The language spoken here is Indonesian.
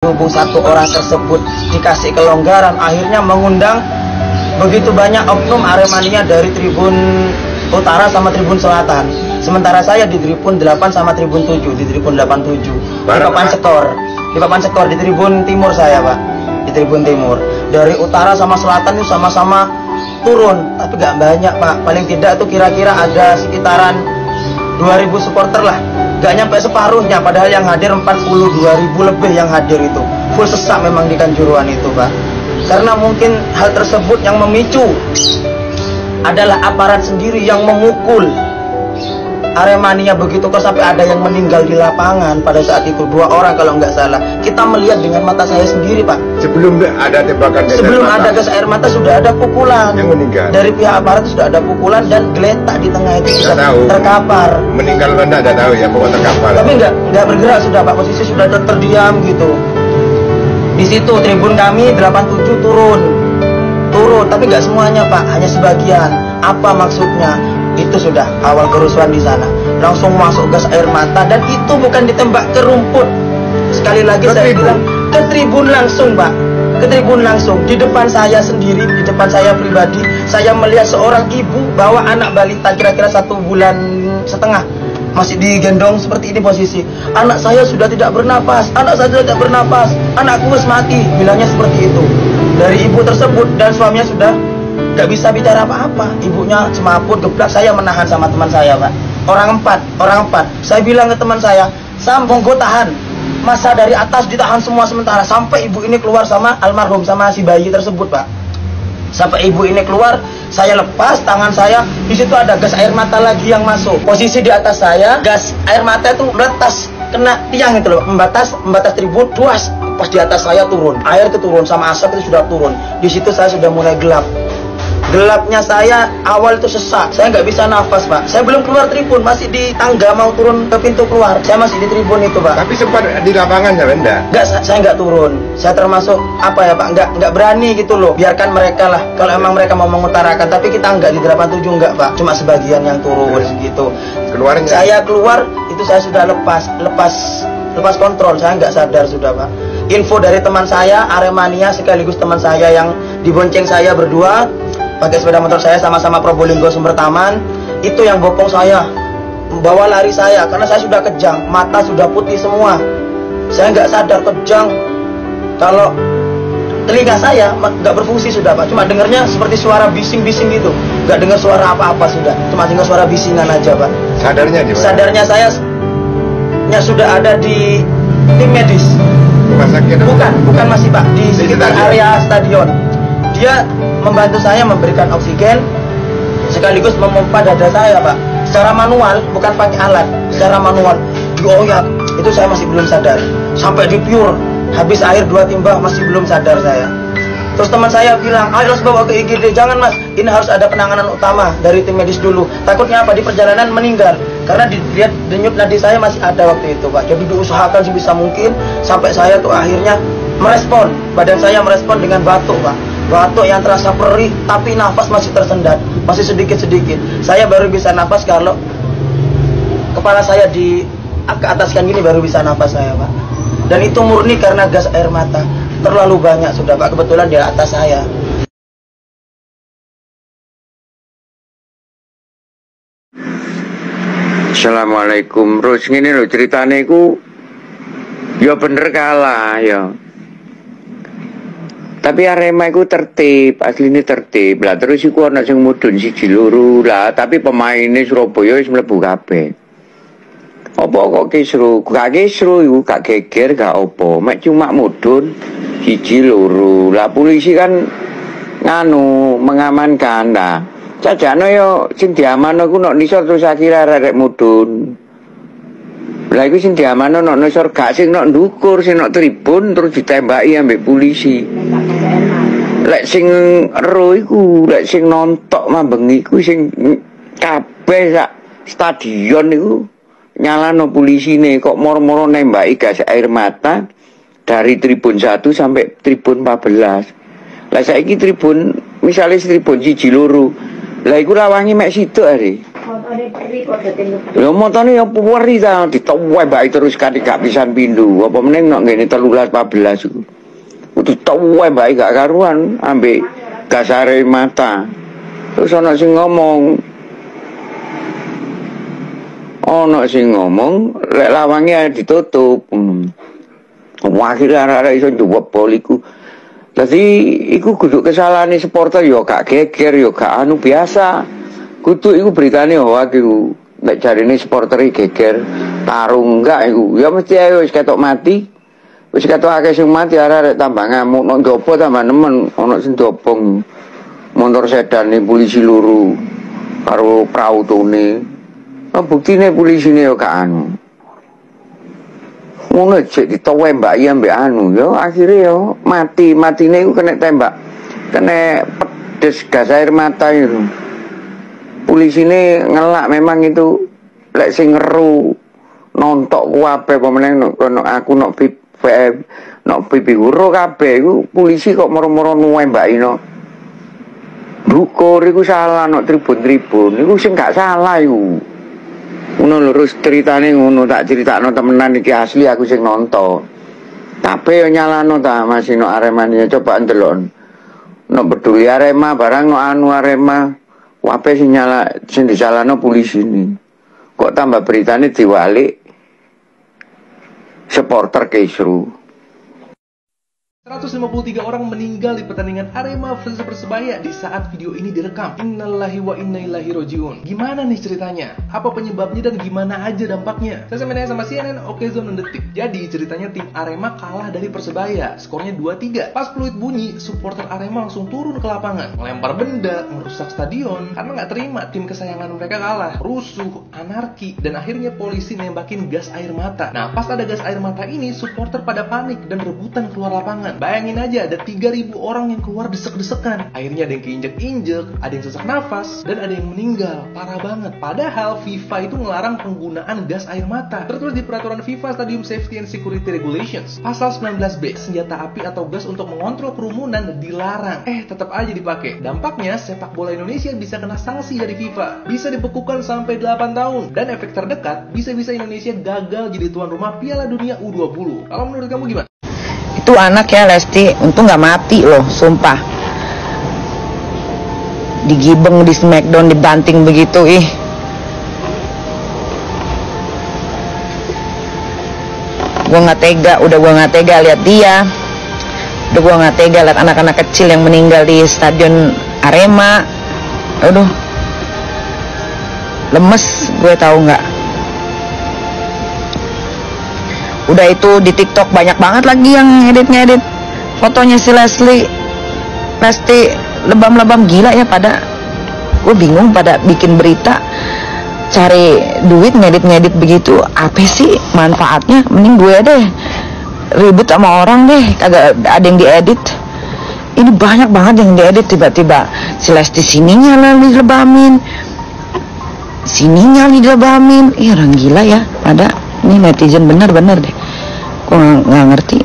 Berhubung satu orang tersebut dikasih kelonggaran, akhirnya mengundang begitu banyak oknum Aremania dari Tribun Utara sama Tribun Selatan. Sementara saya di Tribun 8 sama Tribun 7, di Tribun 87. Di papan skor. Di papan skor di Tribun Timur saya, Pak. Di Tribun Timur. Dari utara sama selatan itu sama-sama turun, tapi gak banyak, Pak. Paling tidak tuh kira-kira ada sekitaran 2000 supporter lah. Gak nyampe separuhnya, padahal yang hadir 42.000 lebih yang hadir itu. Full sesak memang di Kanjuruhan itu, Pak. Karena mungkin hal tersebut yang memicu adalah aparat sendiri yang memukul Aremania begitu kok sampai ada yang meninggal di lapangan pada saat itu, 2 orang kalau nggak salah. Kita melihat dengan mata saya sendiri, Pak. Sebelum ada tembakan gas sebelum air mata. ada gas air mata sudah ada pukulan Yang meninggal dari pihak aparat, sudah ada pukulan dan geletak di tengah itu sudah tahu. terkapar. Meninggal enggak ada tahu ya, pokoknya terkapar. Tapi nggak bergerak sudah, Pak. Posisi sudah terdiam gitu. Di situ Tribun kami 87 turun, tapi nggak semuanya, Pak, hanya sebagian. Apa maksudnya? Itu sudah awal kerusuhan di sana. Langsung masuk gas air mata, dan itu bukan ditembak ke rumput. Sekali lagi saya bilang ke tribun langsung, Pak. Ke tribun langsung. Di depan saya sendiri, di depan saya pribadi, saya melihat seorang ibu bawa anak balita kira-kira 1,5 bulan, masih digendong seperti ini posisi. Anak saya sudah tidak bernapas, anak saya sudah tidak bernapas, anakku harus mati, bilangnya seperti itu. Dari ibu tersebut, dan suaminya sudah gak bisa bicara apa-apa. Ibunya semaput, geblak. Saya menahan sama teman saya, Pak. Orang empat. Saya bilang ke teman saya, monggo tahan. Masa dari atas ditahan semua sementara sampai ibu ini keluar sama almarhum, sama si bayi tersebut, Pak. Sampai ibu ini keluar, saya lepas tangan saya. Di situ ada gas air mata lagi yang masuk. Posisi di atas saya, gas air mata itu meletas kena tiang itu loh, membatas tribun, duas. Pas di atas saya turun, air itu turun sama asap itu sudah turun. Di situ saya sudah mulai gelap. Gelapnya saya awal itu sesak, saya nggak bisa nafas, Pak. Saya belum keluar tribun, masih di tangga mau turun ke pintu keluar. Saya masih di tribun itu, Pak. Tapi sempat di lapangan ya, Benda? Nggak, saya nggak turun. Saya termasuk apa ya, Pak? Nggak berani gitu loh. Biarkan mereka lah. Kalau emang mereka mau mengutarakan, tapi kita nggak di 87 nggak, Pak. Cuma sebagian yang turun gitu. Keluarnya? Saya keluar itu saya sudah lepas kontrol. Saya nggak sadar sudah, Pak. Info dari teman saya Aremania sekaligus teman saya yang dibonceng saya berdua pakai sepeda motor saya sama-sama Probolinggo Sumber Taman, itu yang bopong saya, bawa lari saya karena saya sudah kejang, mata sudah putih semua. Saya nggak sadar kejang, kalau telinga saya nggak berfungsi sudah, Pak. Cuma dengarnya seperti suara bising-bising gitu, nggak dengar suara apa-apa sudah, cuma dengar suara bisingan aja, Pak. Sadarnya di mana? Sadarnya saya sudah ada di tim medis. Rumah sakit? Bukan masih, Pak, di sekitar area stadion. Dia membantu saya memberikan oksigen sekaligus memompa dada saya, Pak, secara manual, bukan pakai alat, secara manual. Dioyak, itu saya masih belum sadar. Sampai di pure, habis air 2 timbang masih belum sadar saya. Terus teman saya bilang, ayo harus bawa ke IGD. Jangan, Mas, ini harus ada penanganan utama dari tim medis dulu. Takutnya apa, di perjalanan meninggal. Karena dilihat denyut nadi saya masih ada waktu itu, Pak. Jadi diusahakan sebisa mungkin sampai saya tuh akhirnya merespon. Badan saya merespon dengan batuk, Pak. Batuk yang terasa perih, tapi nafas masih tersendat, masih sedikit-sedikit. Saya baru bisa nafas kalau kepala saya di ke ataskan gini, baru bisa nafas saya, Pak. Dan itu murni karena gas air mata. Terlalu banyak sudah, Pak. Kebetulan di atas saya. Assalamualaikum. Terus ngene lho ceritane iku ya bener kalah ya. Tapi Arema iku tertib, asline tertib. Lah terus iku ana sing mudhun 1-2 lah, tapi pemaine Surabaya wis mlebu kabeh. Apa kok kisru? Gak kisru iku, gak geger, gak apa. Mek cuma mudhun 1-2. Lah polisi kan nganu mengamankan lah. Cajane yo sing diamanno ku nek nisor terus akhire arek mudhun. Lah iku sing diamanno nek nisor, gak sing nek ndukur, sing nek tribun terus ditembaki ambek polisi. Lek sing ero iku, lek sing nontok mambengi iku sing kabeh sak stadion niku nyalano polisine, kok moro-moro nembaki gas air mata dari tribun 1 sampai tribun 14. Lah saiki tribun, misalnya tribun 1-2, lah iku rawangi mek situ are. Ya motone ya puweri ta ditowe bae terus kate gak pisan pindho. Apa meneng nek ngene 13 14 iku. Ditowe bae gak karuan ambek gas air mata. Terus ana sing ngomong lek lawange ditutup. Akhirnya arek-arek iso njebol iku. Dadi iku kudu kesalahane supporter yo gak geger yo gak anu biasa. Kudu iku beritane hoak iku. Nek jarine supporter geger tarung enggak iku. Ya mesti ayo wis ketok mati. Wis ketok akeh sing mati arek tambah ngamuk nok njopo tambah nemen ana sing dobong. Motor sedan polisi loro karo prautone. Nah, buktine polisine yo gak anu. Ngono cek ditowe mbak iya mbak anu yo akhirnya yo matine iku kena tembak. Kena pedes gas air mata itu. Polisine ngelak memang itu lek sing ngeru nontok kuwabe pemenang aku nok pipi huro kabeh iku polisi kok moro-moro nuwe mbak ino. Bukur iku salah nok tribun-tribun iku sing gak salah iku. Ngono lurus ceritane ngono tak critakno temenan iki asli aku sing nonton. Tapi yo nyalano ta masih no Aremania coba ndelok. No peduli Arema barang no anu Arema. Wape sing disalahno polisi ini. Kok tambah beritane diwalik supporter Kisru. 153 orang meninggal di pertandingan Arema versus Persebaya di saat video ini direkam. Innalillahi wa inna ilaihi rajiun. Gimana nih ceritanya? Apa penyebabnya dan gimana aja dampaknya? Saya tanya sama CNN Okezone dan Detik. Jadi ceritanya tim Arema kalah dari Persebaya. Skornya 2-3. Pas peluit bunyi, supporter Arema langsung turun ke lapangan, melempar benda, merusak stadion karena nggak terima tim kesayangan mereka kalah. Rusuh, anarki, dan akhirnya polisi nembakin gas air mata. Nah, pas ada gas air mata ini, supporter pada panik dan rebutan keluar lapangan. Bayangin aja ada 3.000 orang yang keluar desek-desekan. Akhirnya ada yang keinjek-injek, ada yang sesak nafas, dan ada yang meninggal. Parah banget. Padahal FIFA itu ngelarang penggunaan gas air mata. Tertulis di peraturan FIFA Stadium Safety and Security Regulations. Pasal 19B, senjata api atau gas untuk mengontrol kerumunan dilarang. Tetap aja dipakai. Dampaknya sepak bola Indonesia bisa kena sanksi dari FIFA. Bisa dibekukan sampai 8 tahun. Dan efek terdekat, bisa-bisa Indonesia gagal jadi tuan rumah Piala Dunia U20. Kalau menurut kamu gimana? Itu anak ya Lesti, untung gak mati loh, sumpah. Digibeng di Smackdown, dibanting begitu, ih. Gua gak tega, udah gua gak tega lihat dia. Udah gua gak tega lihat anak-anak kecil yang meninggal di stadion Arema. Aduh, lemes gue tahu nggak. Udah itu di TikTok banyak banget lagi yang ngedit fotonya si Lesti lebam-lebam gila ya pada. Gue bingung pada bikin berita cari duit ngedit begitu, apa sih manfaatnya? Mending gue deh ribut sama orang deh, kagak ada yang diedit. Ini banyak banget yang diedit, tiba-tiba si Lesti sininya lah dilebamin, sininya dilebamin. Ih, orang gila ya pada. Ini netizen bener-bener deh, gue nggak ngerti.